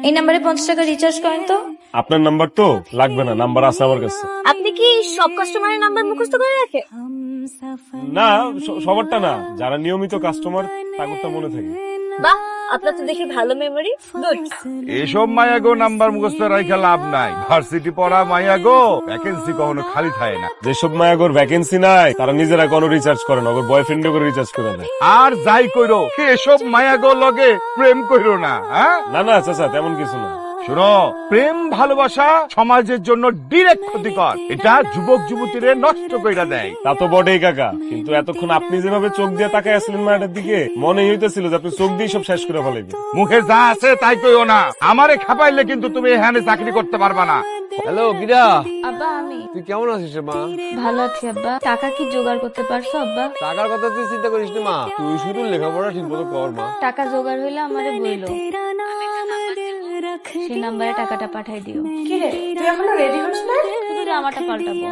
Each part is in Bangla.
এই নাম্বারে 50 টাকা রিচার্জ করেন তো। আপনার নাম্বার তো লাগবে না, নাম্বার আছে আমার কাছে। আপনি কি সব কাস্টমারের নাম্বার মুখস্থ করে রাখেন? না, সবারটা না, যারা নিয়মিত কাস্টমার তাদেরটা মনে থাকে। বাহ, আপনার তো দেখি ভালো মেমোরি। গুড। এসব মায়াগো নাম্বার মুখস্থ রাখা লাভ নাই। ভার্সিটি পড়া মায়াগো ভ্যাকেন্সি কখনো খালি থাকে না। যেসব মায়াগোর ভ্যাকেন্সি নাই তারা নিজেরা কোনো রিচার্জ করে না, ওর বয়ফ্রেন্ড করে রিচার্জ করে দেয়। আর যাই কইরো এসব মায়াগো লগে প্রেম কইরো না। হ্যাঁ, না না চাচা, তেমন কিছু না। শোনো, প্রেম ভালোবাসা সমাজের জন্য ডিরেক্ট ক্ষতিকর। এটা যুবক যুবতীরে নষ্ট কইরা দেয়। তা তো বটেই কাকা, কিন্তু এতক্ষণ আপনি যেভাবে চোখ দিয়ে তাকায় আসলেন মায়ের দিকে, মনে হইতেছিল যে আপনি চোখ দিয়ে সব শেষ করে ফেলাইবেন। মুখে যা আছে তাই কইও না। আমারে খাপাইলে কিন্তু তুমি এখানে চাকরি করতে পারবা না। হ্যালো গিরা, আব্বা আমি তুই কেমন আছিস রে মা? ভালো আছি আব্বা। টাকা কি জোগাড় করতে পারছো আব্বা? টাকার কথা তুই চিন্তা করিস না মা, তুই শুধু লেখাপড়া ঠিক মতো কর মা। টাকা জোগাড় হইলে আমারে বইলো, সেই নাম্বারে টাকাটা পাঠাই দিও। কি রে, তুই এখনো রেডি হস না? শুধু জামাটা পাল্টাবো।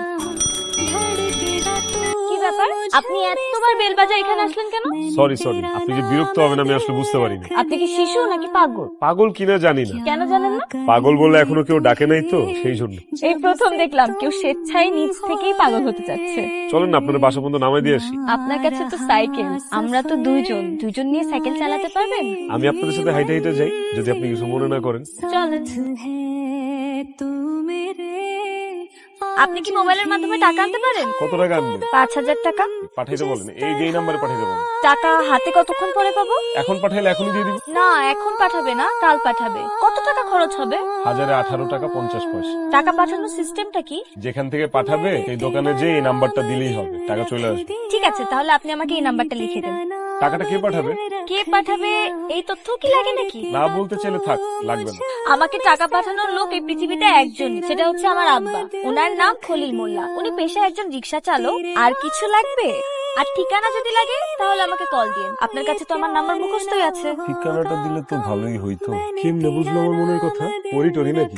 কি ব্যাপার, আপনি এতবার বেল বাজা এখানে আসলেন কেন? সরি সরি, আপনি যে বিরক্ত হবেন আমি আসলে বুঝতে পারিনি। আপনি কি শিশু নাকি পাগল? পাগল কিনা জানি না, কেন জানেন না? পাগল বলে এখনো কেউ ডাকে নাই তো, সেই জন্য। এই প্রথম দেখলাম কেউ স্বেচ্ছায় নিজ থেকেই পাগল হতে চাচ্ছে। চলেন না আপনার বাসা পর্যন্ত নামাই দিয়ে আসি। আপনার কাছে তো সাইকেল, আমরা তো দুইজন নিয়ে সাইকেল চালাতে পারবেন? আমি আপনাদের সাথে হাইটে হাইটে যাই, যদি আপনি কিছু মনে না করেন। চলেন। আপনি কি মোবাইলের মাধ্যমে টাকা আনতে পারেন? কত টাকা আনবেন? 5000 টাকা। পাঠাইতে বলেন, এই যে নাম্বারে পাঠাইতে বলেন। টাকা হাতে কতক্ষণ পরে পাবো? এখন পাঠাইলে এখনই দিয়ে দিব। না, এখন পাঠাবে না, কাল পাঠাবে। কত টাকা খরচ হবে? 1018 টাকা 50 পয়সা। টাকা পাঠানোর সিস্টেমটা কি? যেখান থেকে পাঠাবে এই দোকানে যে এই নাম্বারটা দিলেই হবে, টাকা চলে আসবে। ঠিক আছে, তাহলে আপনি আমাকে এই নাম্বারটা লিখে দেন। টাকাটা কে পাঠাবে? কে পাঠাবে এই তথ্য কি লাগে নাকি? না বলতে চাইলে থাক, লাগবে না। আমাকে টাকা পাঠানোর লোক এই পৃথিবীতে একজনই, সেটা হচ্ছে আমার আব্বা। ওনার নাম খলিল মোল্লা, উনি পেশায় একজন রিক্সা চালক। আর কিছু লাগবে? আর ঠিকানা যদি লাগে তাহলে আমাকে কল দিন। আপনার কাছে তো আমার নাম্বার মুখস্থই আছে। ঠিকানাটা দিলে তো ভালোই হইতো। কেমনে বুঝলো আমার মনের কথা? পরি টরি নাকি?